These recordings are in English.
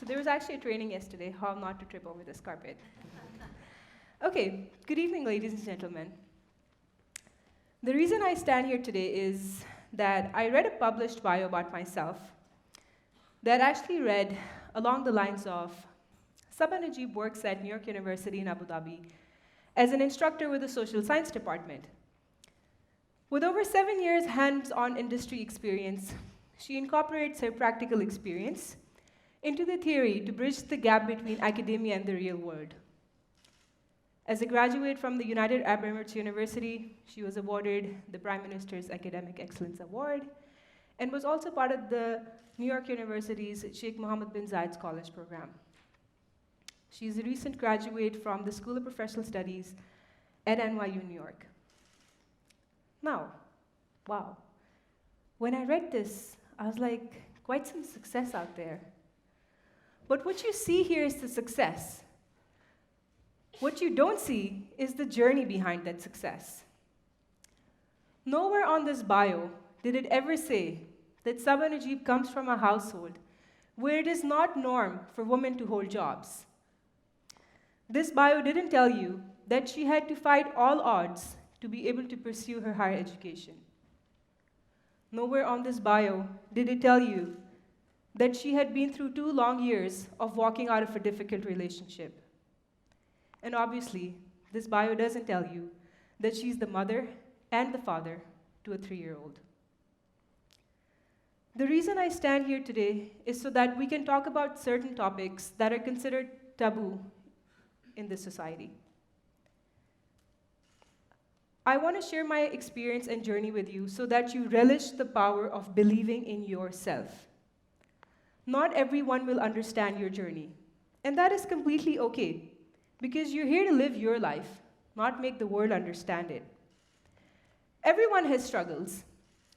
So there was actually a training yesterday, how not to trip over this carpet. Okay, good evening, ladies and gentlemen. The reason I stand here today is that I read a published bio about myself that actually read along the lines of, Saba Najeeb works at New York University in Abu Dhabi as an instructor with the social science department. With over 7 years hands-on industry experience, she incorporates her practical experience into the theory to bridge the gap between academia and the real world. As a graduate from the United Arab Emirates University, she was awarded the Prime Minister's Academic Excellence Award and was also part of the New York University's Sheikh Mohammed bin Zayed Scholars Program. She's a recent graduate from the School of Professional Studies at NYU, New York. Now, wow, when I read this, I was like, quite some success out there. But what you see here is the success. What you don't see is the journey behind that success. Nowhere on this bio did it ever say that Saba Najeeb comes from a household where it is not norm for women to hold jobs. This bio didn't tell you that she had to fight all odds to be able to pursue her higher education. Nowhere on this bio did it tell you that she had been through 2 long years of walking out of a difficult relationship. And obviously, this bio doesn't tell you that she's the mother and the father to a 3-year-old. The reason I stand here today is so that we can talk about certain topics that are considered taboo in this society. I want to share my experience and journey with you so that you relish the power of believing in yourself. Not everyone will understand your journey, and that is completely okay, because you're here to live your life, not make the world understand it. Everyone has struggles,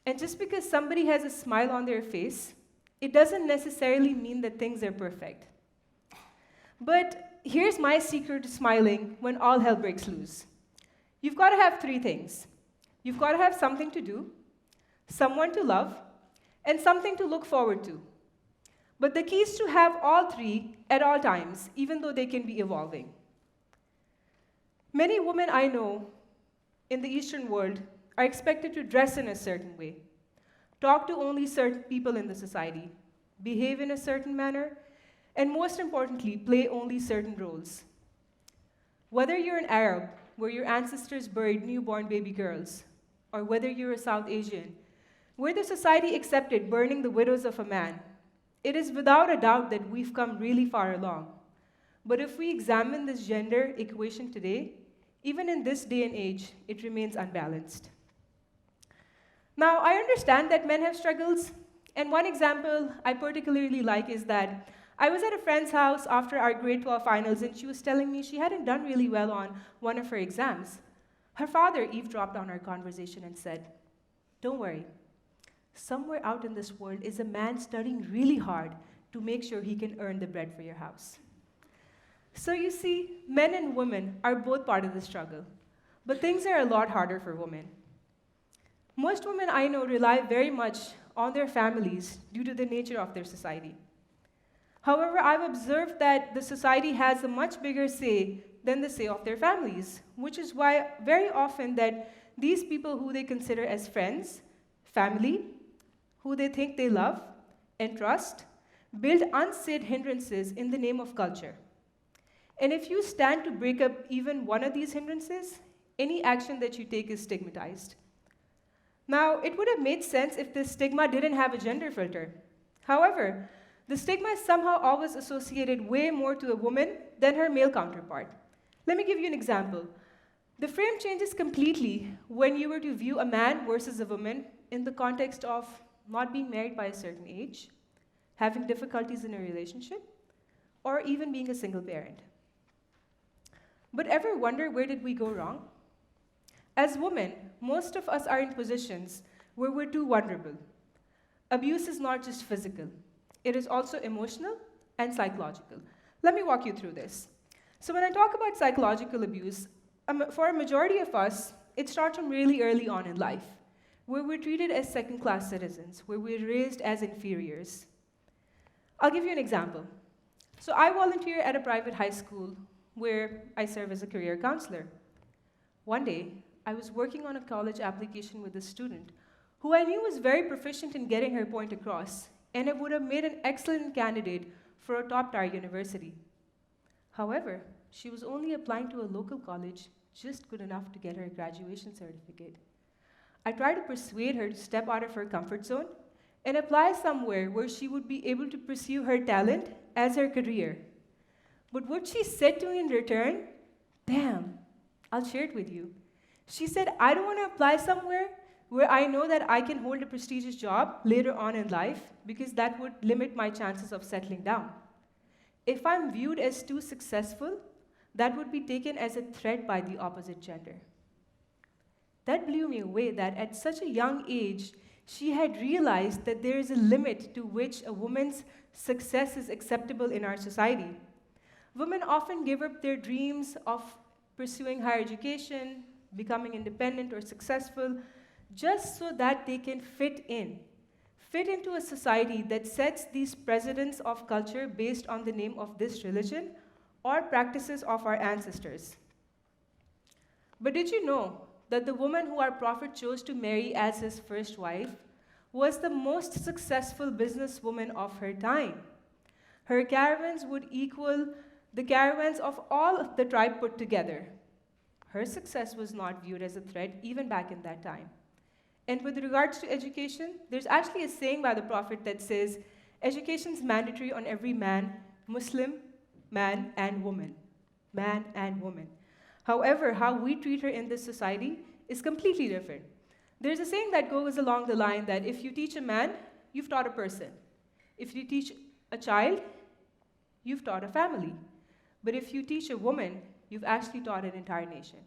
and just because somebody has a smile on their face, it doesn't necessarily mean that things are perfect. But here's my secret to smiling when all hell breaks loose. You've got to have 3 things. You've got to have something to do, someone to love, and something to look forward to. But the key is to have all 3 at all times, even though they can be evolving. Many women I know in the Eastern world are expected to dress in a certain way, talk to only certain people in the society, behave in a certain manner, and most importantly, play only certain roles. Whether you're an Arab, where your ancestors buried newborn baby girls, or whether you're a South Asian, where the society accepted burning the widows of a man, it is without a doubt that we've come really far along. But if we examine this gender equation today, even in this day and age, it remains unbalanced. Now, I understand that men have struggles, and one example I particularly like is that I was at a friend's house after our grade 12 finals, and she was telling me she hadn't done really well on one of her exams. Her father eavesdropped on our conversation and said, "Don't worry. Somewhere out in this world is a man studying really hard to make sure he can earn the bread for your house." So you see, men and women are both part of the struggle, but things are a lot harder for women. Most women I know rely very much on their families due to the nature of their society. However, I've observed that the society has a much bigger say than the say of their families, which is why very often that these people who they consider as friends, family, who they think they love and trust, build unsaid hindrances in the name of culture. And if you stand to break up even one of these hindrances, any action that you take is stigmatized. Now, it would have made sense if this stigma didn't have a gender filter. However, the stigma is somehow always associated way more to a woman than her male counterpart. Let me give you an example. The frame changes completely when you were to view a man versus a woman in the context of not being married by a certain age, having difficulties in a relationship, or even being a single parent. But ever wonder where did we go wrong? As women, most of us are in positions where we're too vulnerable. Abuse is not just physical. It is also emotional and psychological. Let me walk you through this. So when I talk about psychological abuse, for a majority of us, it starts from really early on in life, where we're treated as second-class citizens, where we're raised as inferiors. I'll give you an example. So I volunteer at a private high school where I serve as a career counselor. One day, I was working on a college application with a student who I knew was very proficient in getting her point across, and it would have made an excellent candidate for a top-tier university. However, she was only applying to a local college, just good enough to get her graduation certificate. I tried to persuade her to step out of her comfort zone and apply somewhere where she would be able to pursue her talent as her career. But what she said to me in return, damn, I'll share it with you. She said, I don't want to apply somewhere where I know that I can hold a prestigious job later on in life because that would limit my chances of settling down. If I'm viewed as too successful, that would be taken as a threat by the opposite gender. That blew me away that at such a young age, she had realized that there is a limit to which a woman's success is acceptable in our society. Women often give up their dreams of pursuing higher education, becoming independent or successful, just so that they can fit into a society that sets these precedents of culture based on the name of this religion or practices of our ancestors. But did you know that the woman who our prophet chose to marry as his first wife was the most successful businesswoman of her time? Her caravans would equal the caravans of all of the tribe put together. Her success was not viewed as a threat even back in that time. And with regards to education, there's actually a saying by the Prophet that says, education is mandatory on every man, Muslim, man, and woman. Man and woman. However, how we treat her in this society is completely different. There's a saying that goes along the line that if you teach a man, you've taught a person. If you teach a child, you've taught a family. But if you teach a woman, you've actually taught an entire nation.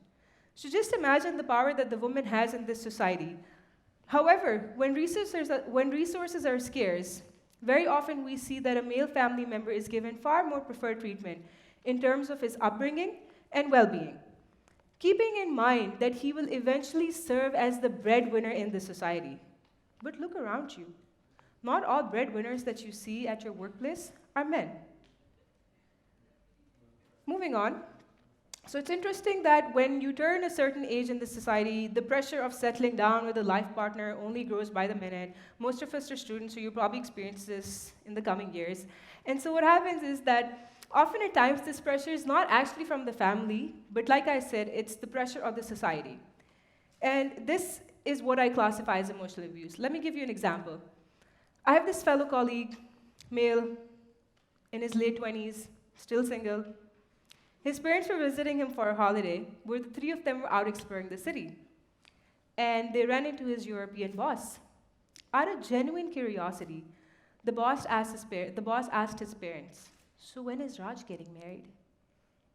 So just imagine the power that the woman has in this society. However, when resources are scarce, very often we see that a male family member is given far more preferred treatment in terms of his upbringing and well-being, keeping in mind that he will eventually serve as the breadwinner in the society. But look around you. Not all breadwinners that you see at your workplace are men. Moving on. So it's interesting that when you turn a certain age in the society, the pressure of settling down with a life partner only grows by the minute. Most of us are students, so you'll probably experience this in the coming years. And so what happens is that often at times this pressure is not actually from the family, but like I said, it's the pressure of the society. And this is what I classify as emotional abuse. Let me give you an example. I have this fellow colleague, male, in his late 20s, still single. His parents were visiting him for a holiday, where the three of them were out exploring the city. And they ran into his European boss. Out of genuine curiosity, the boss asked his parents, so when is Raj getting married?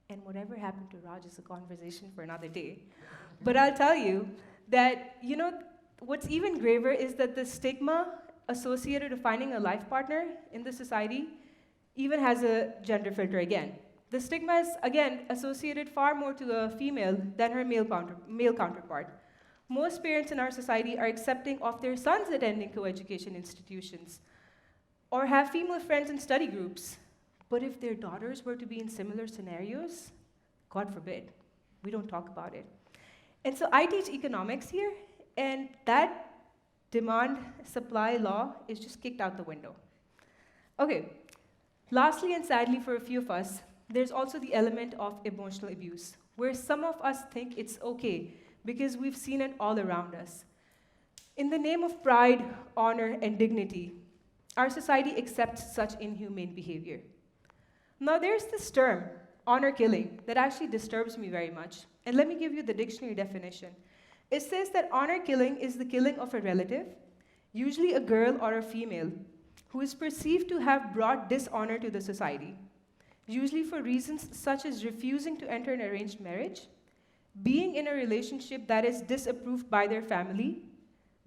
And whatever happened to Raj is a conversation for another day. But I'll tell you that, what's even graver is that the stigma associated with finding a life partner in the society even has a gender filter again. The stigma is, again, associated far more to a female than her male counterpart. Most parents in our society are accepting of their sons attending co-education institutions or have female friends in study groups. But if their daughters were to be in similar scenarios, God forbid, we don't talk about it. And so I teach economics here, and that demand-supply law is just kicked out the window. Okay, lastly and sadly for a few of us, there's also the element of emotional abuse, where some of us think it's okay because we've seen it all around us. In the name of pride, honor, and dignity, our society accepts such inhumane behavior. Now there's this term, honor killing, that actually disturbs me very much. And let me give you the dictionary definition. It says that honor killing is the killing of a relative, usually a girl or a female, who is perceived to have brought dishonor to the society, usually for reasons such as refusing to enter an arranged marriage, being in a relationship that is disapproved by their family,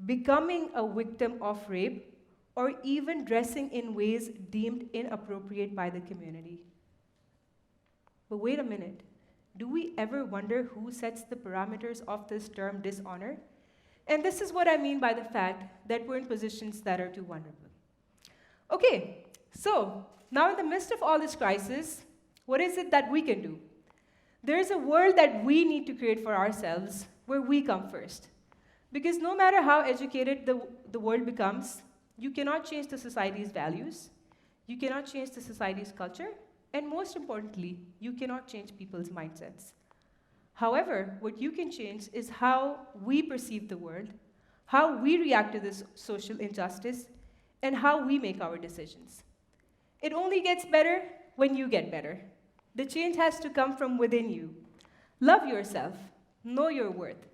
becoming a victim of rape, or even dressing in ways deemed inappropriate by the community. But wait a minute. Do we ever wonder who sets the parameters of this term dishonor? And this is what I mean by the fact that we're in positions that are too vulnerable. Okay, so Now, in the midst of all this crisis, what is it that we can do? There is a world that we need to create for ourselves where we come first. Because no matter how educated the world becomes, you cannot change the society's values, you cannot change the society's culture, and most importantly, you cannot change people's mindsets. However, what you can change is how we perceive the world, how we react to this social injustice, and how we make our decisions. It only gets better when you get better. The change has to come from within you. Love yourself, know your worth,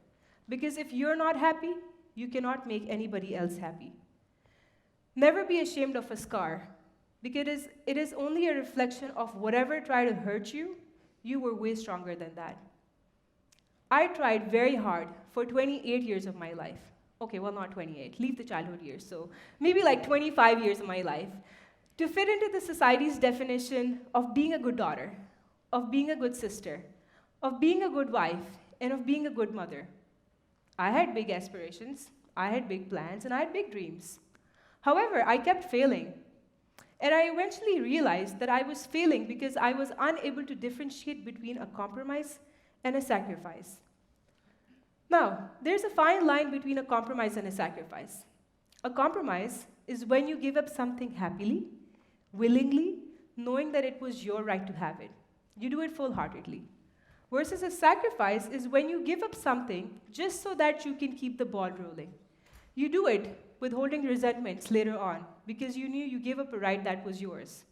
because if you're not happy, you cannot make anybody else happy. Never be ashamed of a scar, because it is only a reflection of whatever tried to hurt you, you were way stronger than that. I tried very hard for 28 years of my life. Okay, well, not 28, leave the childhood years, so maybe like 25 years of my life, to fit into the society's definition of being a good daughter, of being a good sister, of being a good wife, and of being a good mother. I had big aspirations, I had big plans, and I had big dreams. However, I kept failing. And I eventually realized that I was failing because I was unable to differentiate between a compromise and a sacrifice. Now, there's a fine line between a compromise and a sacrifice. A compromise is when you give up something happily, willingly, knowing that it was your right to have it. You do it full-heartedly. Versus a sacrifice is when you give up something just so that you can keep the ball rolling. You do it withholding resentments later on because you knew you gave up a right that was yours.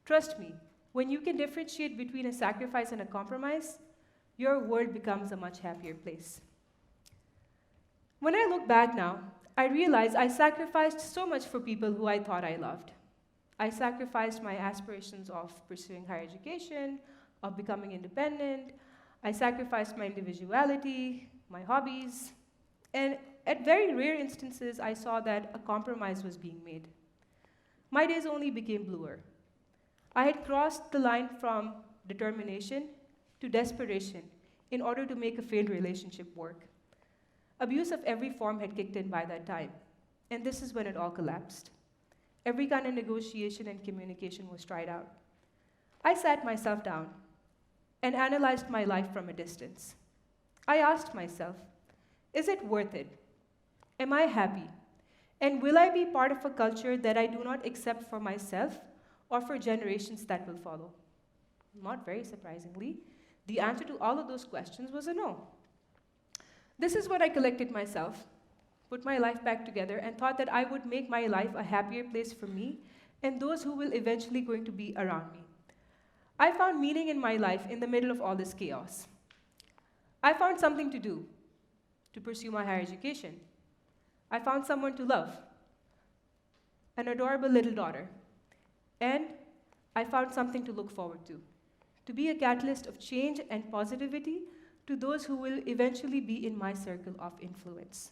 Trust me, when you can differentiate between a sacrifice and a compromise, your world becomes a much happier place. When I look back now, I realize I sacrificed so much for people who I thought I loved. I sacrificed my aspirations of pursuing higher education, of becoming independent. I sacrificed my individuality, my hobbies, and at very rare instances, I saw that a compromise was being made. My days only became bluer. I had crossed the line from determination to desperation in order to make a failed relationship work. Abuse of every form had kicked in by that time, and this is when it all collapsed. Every kind of negotiation and communication was tried out. I sat myself down and analyzed my life from a distance. I asked myself, is it worth it? Am I happy? And will I be part of a culture that I do not accept for myself or for generations that will follow? Not very surprisingly, the answer to all of those questions was a no. This is what I collected myself, put my life back together, and thought that I would make my life a happier place for me and those who will eventually going to be around me. I found meaning in my life in the middle of all this chaos. I found something to do, to pursue my higher education. I found someone to love, an adorable little daughter. And I found something to look forward to be a catalyst of change and positivity to those who will eventually be in my circle of influence.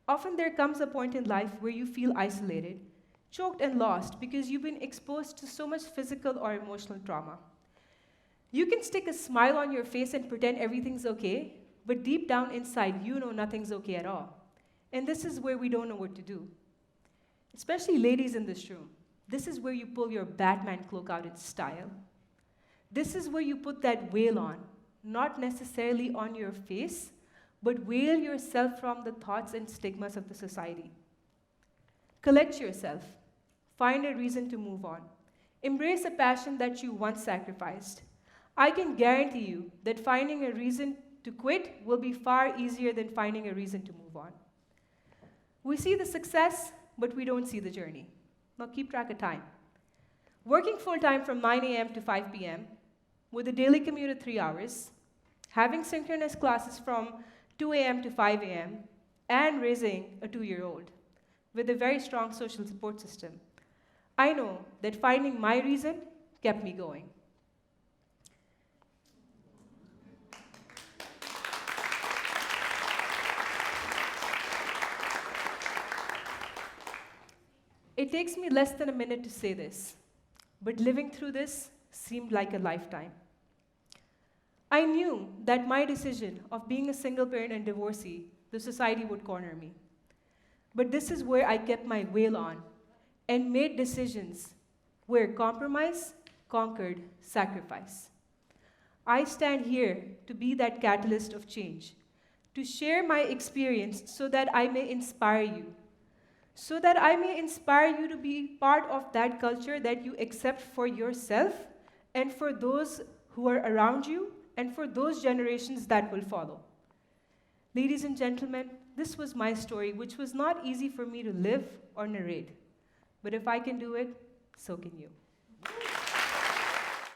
Often there comes a point in life where you feel isolated, choked and lost because you've been exposed to so much physical or emotional trauma. You can stick a smile on your face and pretend everything's okay, but deep down inside, you know nothing's okay at all. And this is where we don't know what to do. Especially ladies in this room, this is where you pull your Batman cloak out in style. This is where you put that veil on, not necessarily on your face, but veil yourself from the thoughts and stigmas of the society. Collect yourself. Find a reason to move on. Embrace a passion that you once sacrificed. I can guarantee you that finding a reason to quit will be far easier than finding a reason to move on. We see the success, but we don't see the journey. Now keep track of time. Working full-time from 9 a.m. to 5 p.m., with a daily commute of 3 hours, having synchronous classes from 2 a.m. to 5 a.m., and raising a 2-year-old with a very strong social support system, I know that finding my reason kept me going. It takes me less than a minute to say this, but living through this seemed like a lifetime. I knew that my decision of being a single parent and divorcee, the society would corner me. But this is where I kept my veil on and made decisions where compromise conquered sacrifice. I stand here to be that catalyst of change, to share my experience so that I may inspire you, so that I may inspire you to be part of that culture that you accept for yourself and for those who are around you and for those generations that will follow. Ladies and gentlemen, this was my story, which was not easy for me to live or narrate. But if I can do it, so can you.